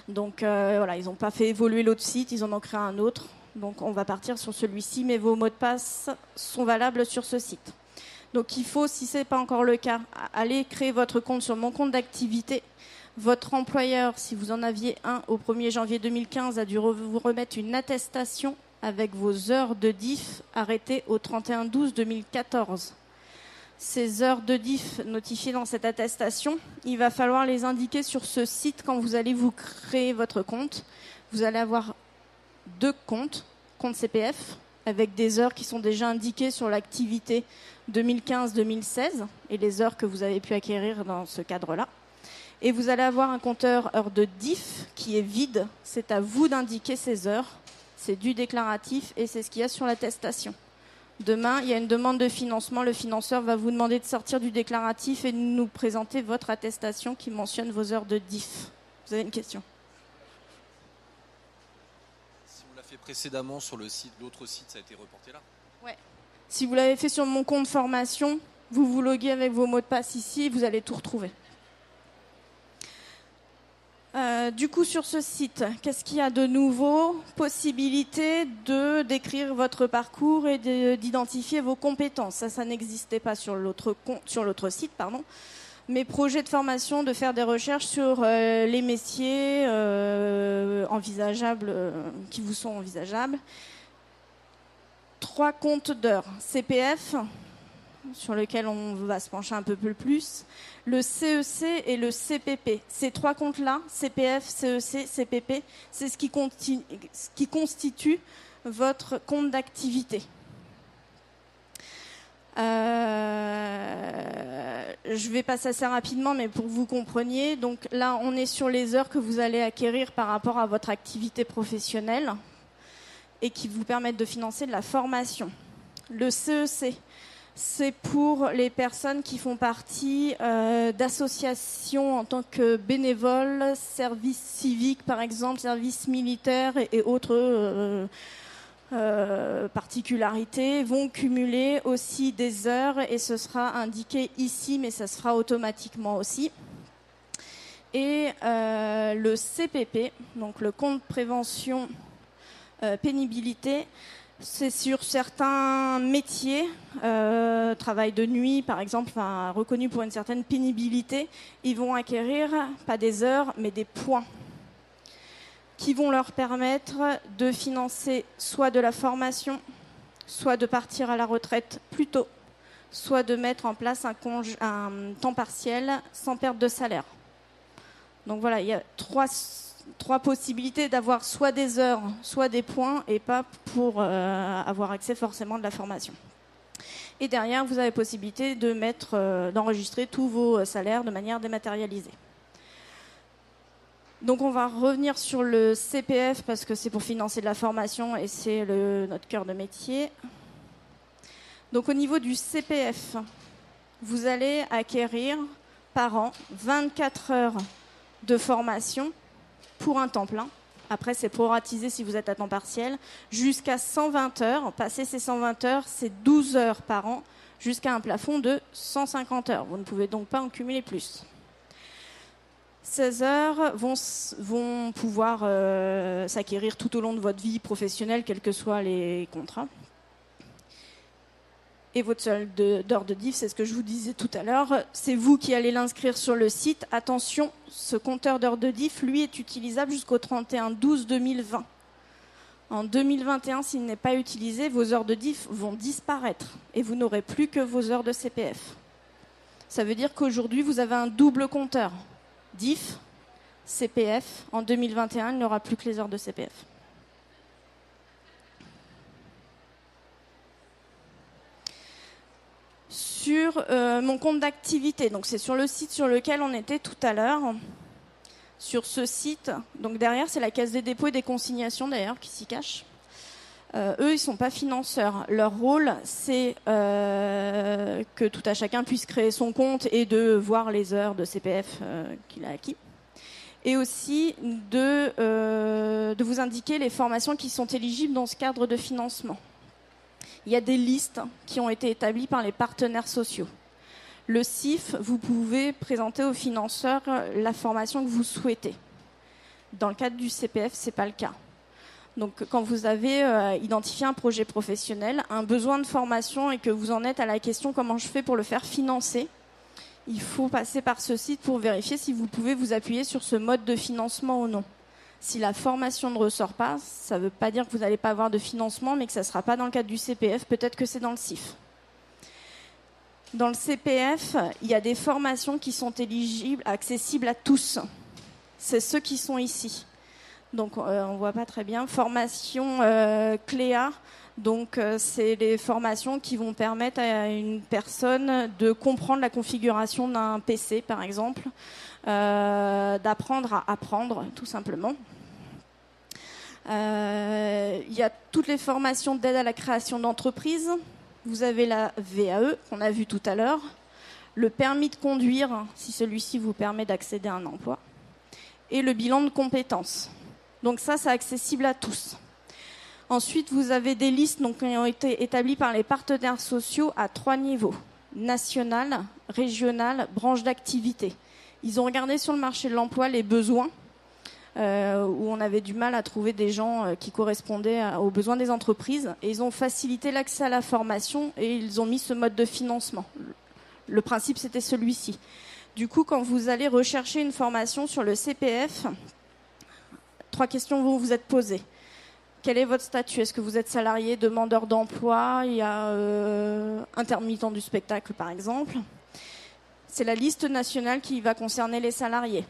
Donc voilà, ils n'ont pas fait évoluer l'autre site, ils en ont créé un autre. Donc on va partir sur celui-ci, mais vos mots de passe sont valables sur ce site. Donc il faut, si ce n'est pas encore le cas, aller créer votre compte sur mon compte d'activité. Votre employeur, si vous en aviez un au 1er janvier 2015, a dû vous remettre une attestation avec vos heures de diff arrêtées au 31/12/2014. Ces heures de diff notifiées dans cette attestation, il va falloir les indiquer sur ce site quand vous allez vous créer votre compte. Vous allez avoir 2 comptes, compte CPF, avec des heures qui sont déjà indiquées sur l'activité 2015-2016 et les heures que vous avez pu acquérir dans ce cadre-là. Et vous allez avoir un compteur heures de diff qui est vide. C'est à vous d'indiquer ces heures. C'est du déclaratif et c'est ce qu'il y a sur l'attestation. Demain, il y a une demande de financement. Le financeur va vous demander de sortir du déclaratif et de nous présenter votre attestation qui mentionne vos heures de diff. Vous avez une question ? Si on l'a fait précédemment sur le site, l'autre site, ça a été reporté là ? Ouais. Si vous l'avez fait sur mon compte formation, vous vous loguez avec vos mots de passe ici et vous allez tout retrouver. Du coup, sur ce site, qu'est-ce qu'il y a de nouveau ? Possibilité de décrire votre parcours et d'identifier vos compétences. Ça n'existait pas sur l'autre site, pardon. Mais projet de formation, de faire des recherches sur les métiers envisageables, qui vous sont envisageables. 3 comptes d'heures CPF, sur lequel on va se pencher un peu plus, le CEC et le CPP. Ces 3 comptes-là, CPF, CEC, CPP, c'est ce qui constitue votre compte d'activité. Je vais passer assez rapidement, mais pour que vous compreniez. Donc là, on est sur les heures que vous allez acquérir par rapport à votre activité professionnelle et qui vous permettent de financer de la formation. Le CEC, c'est pour les personnes qui font partie d'associations en tant que bénévoles, service civique par exemple, service militaire et autres particularités, vont cumuler aussi des heures et ce sera indiqué ici, mais ça se fera automatiquement aussi. Et le CPP, donc le compte prévention pénibilité, c'est sur certains métiers, travail de nuit par exemple, reconnu pour une certaine pénibilité, ils vont acquérir pas des heures mais des points qui vont leur permettre de financer soit de la formation, soit de partir à la retraite plus tôt, soit de mettre en place un temps partiel sans perte de salaire. Donc voilà, il y a trois possibilités d'avoir soit des heures, soit des points, et pas pour avoir accès forcément de la formation. Et derrière, vous avez possibilité d'enregistrer tous vos salaires de manière dématérialisée. Donc on va revenir sur le CPF parce que c'est pour financer de la formation et c'est notre cœur de métier. Donc au niveau du CPF, vous allez acquérir par an 24 heures de formation pour un temps plein. Après, c'est proratisé si vous êtes à temps partiel. Jusqu'à 120 heures. Passer ces 120 heures, c'est 12 heures par an, jusqu'à un plafond de 150 heures. Vous ne pouvez donc pas en cumuler plus. 16 heures vont pouvoir s'acquérir tout au long de votre vie professionnelle, quels que soient les contrats. Et votre solde d'heures de diff, c'est ce que je vous disais tout à l'heure, c'est vous qui allez l'inscrire sur le site. Attention, ce compteur d'heures de diff, lui, est utilisable jusqu'au 31/12/2020. En 2021, s'il n'est pas utilisé, vos heures de diff vont disparaître et vous n'aurez plus que vos heures de CPF. Ça veut dire qu'aujourd'hui, vous avez un double compteur. DIF, CPF. En 2021, il n'y aura plus que les heures de CPF. Sur mon compte d'activité, donc c'est sur le site sur lequel on était tout à l'heure. Sur ce site, donc derrière, c'est la Caisse des dépôts et des consignations d'ailleurs qui s'y cache. Eux, ils ne sont pas financeurs. Leur rôle, c'est que tout à chacun puisse créer son compte et de voir les heures de CPF qu'il a acquis. Et aussi de vous indiquer les formations qui sont éligibles dans ce cadre de financement. Il y a des listes qui ont été établies par les partenaires sociaux. Le CIF, vous pouvez présenter aux financeurs la formation que vous souhaitez. Dans le cadre du CPF, ce n'est pas le cas. Donc, quand vous avez identifié un projet professionnel, un besoin de formation et que vous en êtes à la question comment je fais pour le faire financer, il faut passer par ce site pour vérifier si vous pouvez vous appuyer sur ce mode de financement ou non. Si la formation ne ressort pas, ça ne veut pas dire que vous n'allez pas avoir de financement, mais que ça ne sera pas dans le cadre du CPF, peut-être que c'est dans le CIF. Dans le CPF, il y a des formations qui sont éligibles, accessibles à tous. C'est ceux qui sont ici. Donc, on ne voit pas très bien. Formation Cléa, donc c'est les formations qui vont permettre à une personne de comprendre la configuration d'un PC, par exemple, d'apprendre à apprendre, tout simplement. Il y a toutes les formations d'aide à la création d'entreprise. Vous avez la VAE, qu'on a vu tout à l'heure, le permis de conduire, si celui-ci vous permet d'accéder à un emploi, et le bilan de compétences. Donc ça, c'est accessible à tous. Ensuite, vous avez des listes qui ont été établies par les partenaires sociaux à 3 niveaux, national, régional, branche d'activité. Ils ont regardé sur le marché de l'emploi les besoins, où on avait du mal à trouver des gens qui correspondaient aux besoins des entreprises. Et ils ont facilité l'accès à la formation et ils ont mis ce mode de financement. Le principe, c'était celui-ci. Du coup, quand vous allez rechercher une formation sur le CPF, 3 questions vont vous être posées. Quel est votre statut? Est-ce que vous êtes salarié, demandeur d'emploi? Il y a intermittent du spectacle, par exemple. C'est la liste nationale qui va concerner les salariés.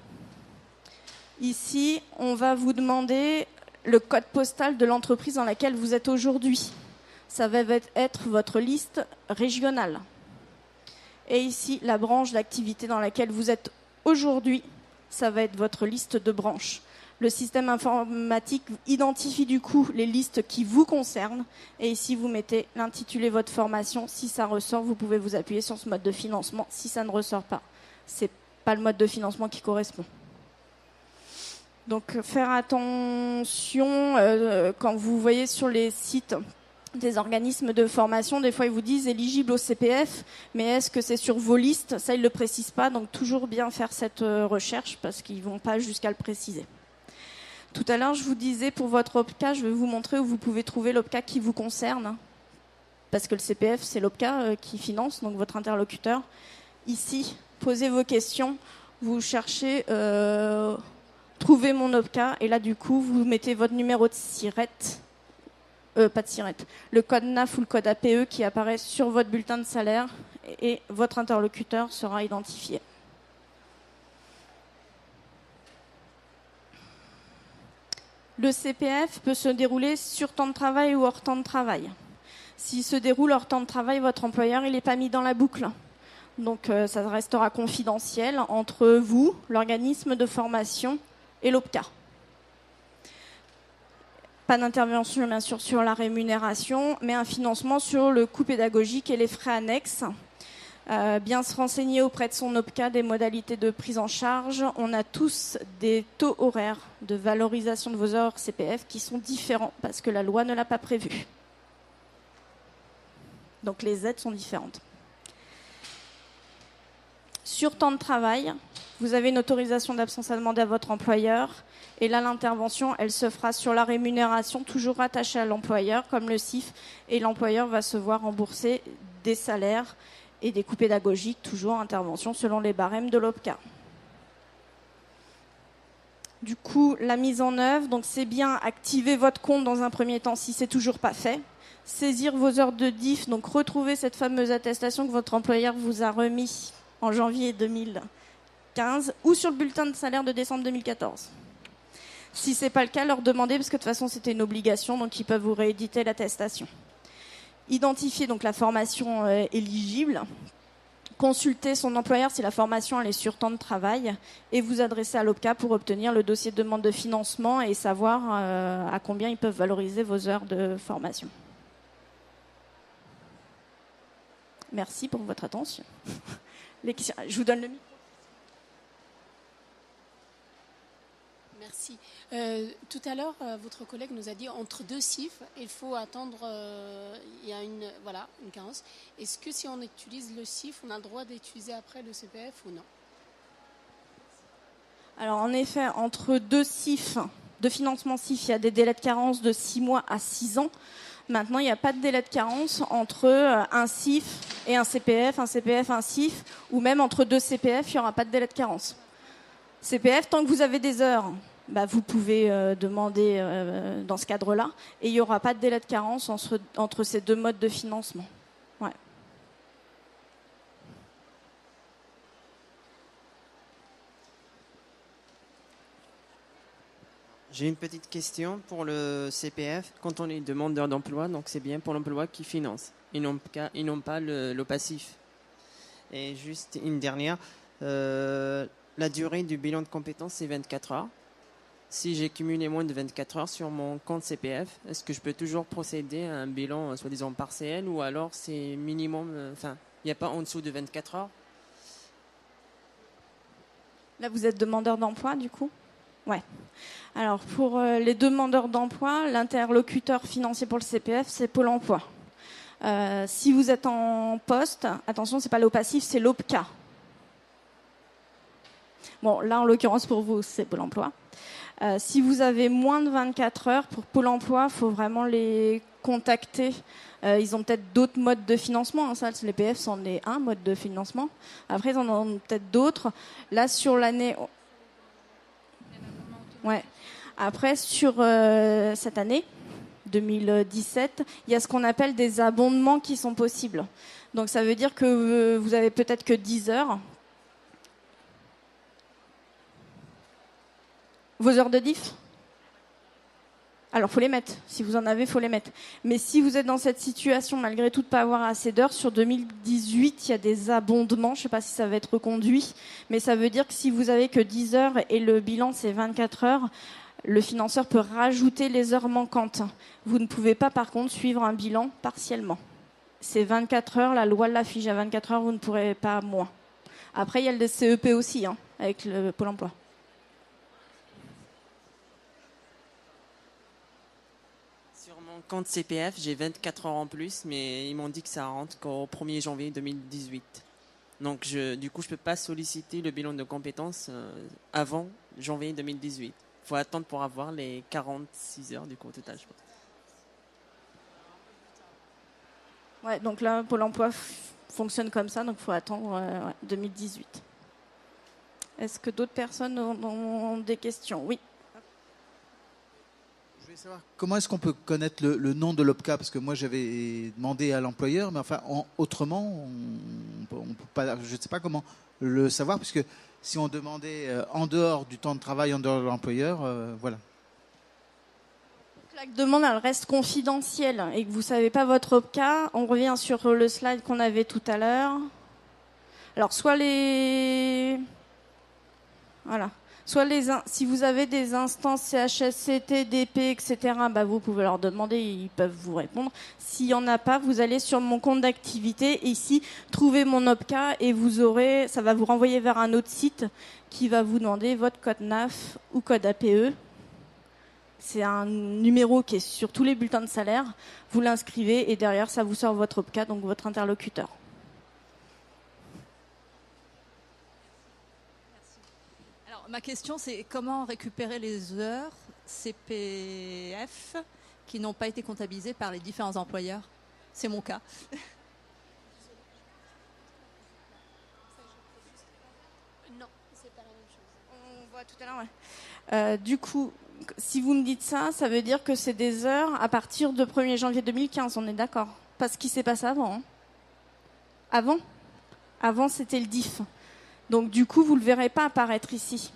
Ici, on va vous demander le code postal de l'entreprise dans laquelle vous êtes aujourd'hui. Ça va être votre liste régionale. Et ici, la branche d'activité dans laquelle vous êtes aujourd'hui, ça va être votre liste de branche. Le système informatique identifie du coup les listes qui vous concernent. Et ici, vous mettez l'intitulé de votre formation. Si ça ressort, vous pouvez vous appuyer sur ce mode de financement. Si ça ne ressort pas, ce n'est pas le mode de financement qui correspond. Donc, faire attention quand vous voyez sur les sites des organismes de formation, des fois ils vous disent éligible au CPF, mais est-ce que c'est sur vos listes? Ça, ils ne le précisent pas, donc toujours bien faire cette recherche parce qu'ils ne vont pas jusqu'à le préciser. Tout à l'heure, je vous disais pour votre OPCA, je vais vous montrer où vous pouvez trouver l'OPCA qui vous concerne, parce que le CPF, c'est l'OPCA qui finance, donc votre interlocuteur. Ici, posez vos questions, vous cherchez... Trouvez mon OPCA et là du coup vous mettez votre numéro de SIRET, pas de SIRET, le code NAF ou le code APE qui apparaît sur votre bulletin de salaire et votre interlocuteur sera identifié. Le CPF peut se dérouler sur temps de travail ou hors temps de travail. S'il se déroule hors temps de travail, votre employeur il n'est pas mis dans la boucle. Donc ça restera confidentiel entre vous, l'organisme de formation et l'OPCA. Pas d'intervention bien sûr sur la rémunération, mais un financement sur le coût pédagogique et les frais annexes. Bien se renseigner auprès de son OPCA des modalités de prise en charge. On a tous des taux horaires de valorisation de vos heures CPF qui sont différents parce que la loi ne l'a pas prévu. Donc les aides sont différentes. Sur temps de travail, vous avez une autorisation d'absence à demander à votre employeur. Et là, l'intervention, elle se fera sur la rémunération, toujours rattachée à l'employeur, comme le CIF. Et l'employeur va se voir rembourser des salaires et des coûts pédagogiques, toujours intervention selon les barèmes de l'OPCA. Du coup, la mise en œuvre, donc c'est bien activer votre compte dans un premier temps si c'est toujours pas fait. Saisir vos heures de diff, donc retrouver cette fameuse attestation que votre employeur vous a remis en janvier 2015 ou sur le bulletin de salaire de décembre 2014. Si ce n'est pas le cas, leur demander, parce que de toute façon c'était une obligation, donc ils peuvent vous rééditer l'attestation. Identifier donc la formation éligible, consulter son employeur si la formation elle est sur temps de travail et vous adresser à l'OPCA pour obtenir le dossier de demande de financement et savoir à combien ils peuvent valoriser vos heures de formation. Merci pour votre attention. Je vous donne le micro. Merci. Tout à l'heure, votre collègue nous a dit entre 2 CIF, il faut attendre, il y a une carence. Est-ce que si on utilise le CIF, on a le droit d'utiliser après le CPF ou non? Alors en effet, entre 2 CIF, de financement CIF, il y a des délais de carence de 6 mois à 6 ans. Maintenant, il n'y a pas de délai de carence entre un CIF et un CPF, un CIF, ou même entre deux CPF, il n'y aura pas de délai de carence. CPF, tant que vous avez des heures, vous pouvez demander dans ce cadre-là, et il n'y aura pas de délai de carence entre ces deux modes de financement. Ouais. J'ai une petite question pour le CPF. Quand on est demandeur d'emploi, donc c'est bien pour l'emploi qui finance. Ils n'ont pas le passif. Et juste une dernière, la durée du bilan de compétences, c'est 24 heures. Si j'ai cumulé moins de 24 heures sur mon compte CPF, est-ce que je peux toujours procéder à un bilan soi-disant partiel ou alors c'est minimum, il n'y a pas en dessous de 24 heures? Là, vous êtes demandeur d'emploi, du coup ? Ouais. Alors, pour les demandeurs d'emploi, l'interlocuteur financier pour le CPF, c'est Pôle emploi. Si vous êtes en poste, attention, c'est pas l'OPACIF, c'est l'OPCA. Bon, là, en l'occurrence, pour vous, c'est Pôle emploi. Si vous avez moins de 24 heures, pour Pôle emploi, il faut vraiment les contacter. Ils ont peut-être d'autres modes de financement. Ça, les PF, c'en est un mode de financement. Après, ils en ont peut-être d'autres. Là, sur l'année... Ouais. Après, sur cette année, 2017, il y a ce qu'on appelle des abondements qui sont possibles. Donc, ça veut dire que vous avez peut-être que 10 heures. Vos heures de diff ? Alors, faut les mettre. Si vous en avez, faut les mettre. Mais si vous êtes dans cette situation, malgré tout, de ne pas avoir assez d'heures, sur 2018, il y a des abondements. Je ne sais pas si ça va être reconduit, mais ça veut dire que si vous avez que 10 heures et le bilan, c'est 24 heures, le financeur peut rajouter les heures manquantes. Vous ne pouvez pas, par contre, suivre un bilan partiellement. C'est 24 heures, la loi l'affiche à 24 heures, vous ne pourrez pas moins. Après, il y a le CEP aussi, avec le Pôle emploi. Sur mon compte CPF, j'ai 24 heures en plus, mais ils m'ont dit que ça rentre qu'au 1er janvier 2018. Donc, du coup, je ne peux pas solliciter le bilan de compétences avant janvier 2018. Il faut attendre pour avoir les 46 heures du coup au total, je pense. Ouais, donc là, Pôle emploi fonctionne comme ça, donc il faut attendre 2018. Est-ce que d'autres personnes ont des questions ? Oui. Je voulais savoir comment est-ce qu'on peut connaître le nom de l'OPCA, parce que moi j'avais demandé à l'employeur, mais enfin autrement, on peut pas, je ne sais pas comment le savoir, puisque si on demandait en dehors du temps de travail, en dehors de l'employeur, voilà. La demande, elle reste confidentielle et que vous ne savez pas votre OPCA, on revient sur le slide qu'on avait tout à l'heure. Alors, si vous avez des instances CHSCT, DP, etc., vous pouvez leur demander, ils peuvent vous répondre. S'il n'y en a pas, vous allez sur mon compte d'activité, et ici, trouvez mon OPCA, et ça va vous renvoyer vers un autre site qui va vous demander votre code NAF ou code APE. C'est un numéro qui est sur tous les bulletins de salaire. Vous l'inscrivez, et derrière, ça vous sort votre OPCA, donc votre interlocuteur. Ma question, c'est comment récupérer les heures CPF qui n'ont pas été comptabilisées par les différents employeurs ? C'est mon cas. Non, c'est pas la même chose. On voit tout à l'heure, ouais. Du coup, si vous me dites ça, ça veut dire que c'est des heures à partir de 1er janvier 2015, on est d'accord ? Pas ce qui s'est passé avant. Avant, c'était le DIF. Donc du coup, vous ne le verrez pas apparaître ici.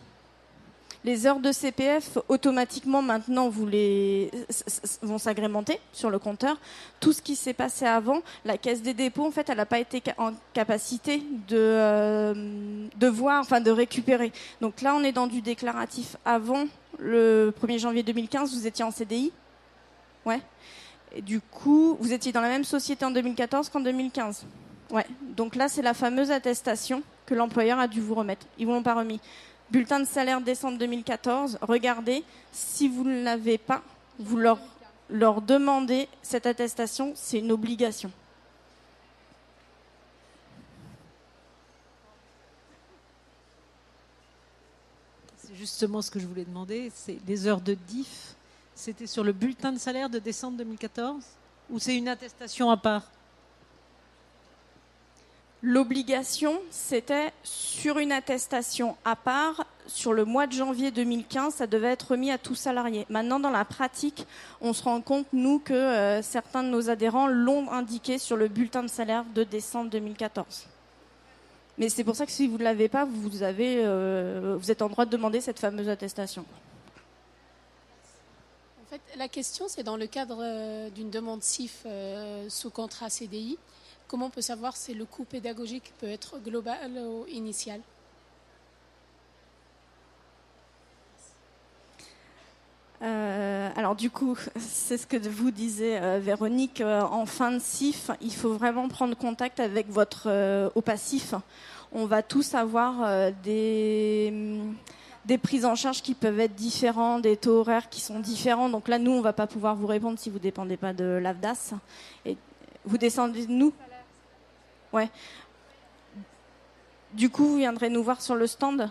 Les heures de CPF, automatiquement, maintenant, vont s'agrémenter sur le compteur. Tout ce qui s'est passé avant, la Caisse des dépôts, en fait, elle n'a pas été en capacité de voir, enfin de récupérer. Donc là, on est dans du déclaratif. Avant le 1er janvier 2015, vous étiez en CDI ? Ouais. Et du coup, vous étiez dans la même société en 2014 qu'en 2015 ? Ouais. Donc là, c'est la fameuse attestation que l'employeur a dû vous remettre. Ils ne vous l'ont pas remis. Bulletin de salaire décembre 2014, regardez, si vous ne l'avez pas, vous leur demandez cette attestation, c'est une obligation. C'est justement ce que je voulais demander, c'est les heures de DIF, c'était sur le bulletin de salaire de décembre 2014 ? ou c'est une attestation à part? L'obligation, c'était sur une attestation à part. Sur le mois de janvier 2015, ça devait être remis à tout salarié. Maintenant, dans la pratique, on se rend compte, nous, que certains de nos adhérents l'ont indiqué sur le bulletin de salaire de décembre 2014. Mais c'est pour ça que si vous ne l'avez pas, vous êtes en droit de demander cette fameuse attestation. En fait, la question, c'est dans le cadre d'une demande CIF sous contrat CDI. Comment on peut savoir si le coût pédagogique peut être global ou initial? Alors du coup, c'est ce que vous disiez, Véronique, en fin de CIF, il faut vraiment prendre contact avec votre OPACIF. On va tous avoir des prises en charge qui peuvent être différentes, des taux horaires qui sont différents. Donc là, nous, on ne va pas pouvoir vous répondre si vous ne dépendez pas de l'AFDAS. Et vous descendez de nous? Ouais. Du coup, vous viendrez nous voir sur le stand,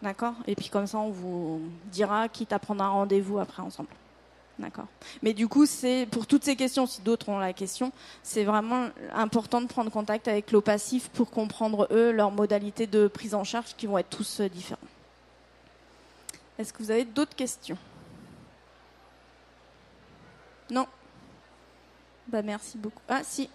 d'accord? Et puis comme ça, on vous dira, quitte à prendre un rendez-vous après ensemble, d'accord? Mais du coup, c'est pour toutes ces questions, si d'autres ont la question, c'est vraiment important de prendre contact avec l'OPACIF pour comprendre, eux, leurs modalités de prise en charge qui vont être tous différents. Est-ce que vous avez d'autres questions? Non? Bah, merci beaucoup. Ah, si.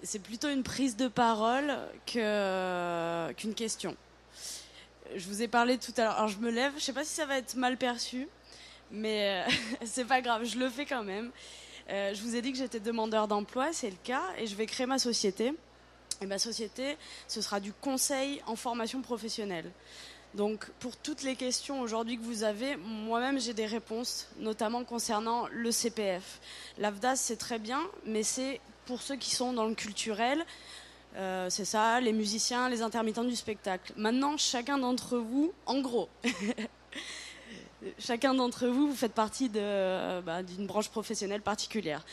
C'est plutôt une prise de parole qu'une question. Je vous ai parlé tout à l'heure. Alors je me lève, je ne sais pas si ça va être mal perçu, mais c'est pas grave, je le fais quand même. Je vous ai dit que j'étais demandeur d'emploi, c'est le cas, et je vais créer ma société. Et ma société, ce sera du conseil en formation professionnelle. Donc pour toutes les questions aujourd'hui que vous avez, moi-même j'ai des réponses, notamment concernant le CPF. L'AFDAS c'est très bien, mais c'est pour ceux qui sont dans le culturel, c'est ça, les musiciens, les intermittents du spectacle. Maintenant, chacun d'entre vous, en gros, chacun d'entre vous, vous faites partie d'une branche professionnelle particulière.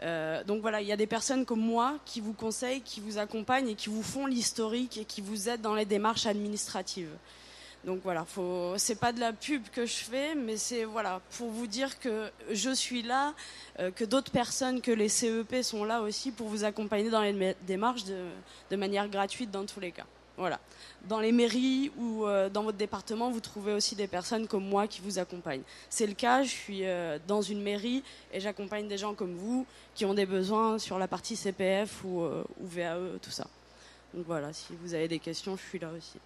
Donc voilà, il y a des personnes comme moi qui vous conseillent, qui vous accompagnent et qui vous font l'historique et qui vous aident dans les démarches administratives. Donc voilà, c'est pas de la pub que je fais, mais c'est voilà, pour vous dire que je suis là, que d'autres personnes que les CEP sont là aussi pour vous accompagner dans les démarches de manière gratuite dans tous les cas. Voilà. Dans les mairies ou dans votre département, vous trouvez aussi des personnes comme moi qui vous accompagnent. C'est le cas, je suis dans une mairie et j'accompagne des gens comme vous qui ont des besoins sur la partie CPF ou VAE, tout ça. Donc voilà, si vous avez des questions, je suis là aussi.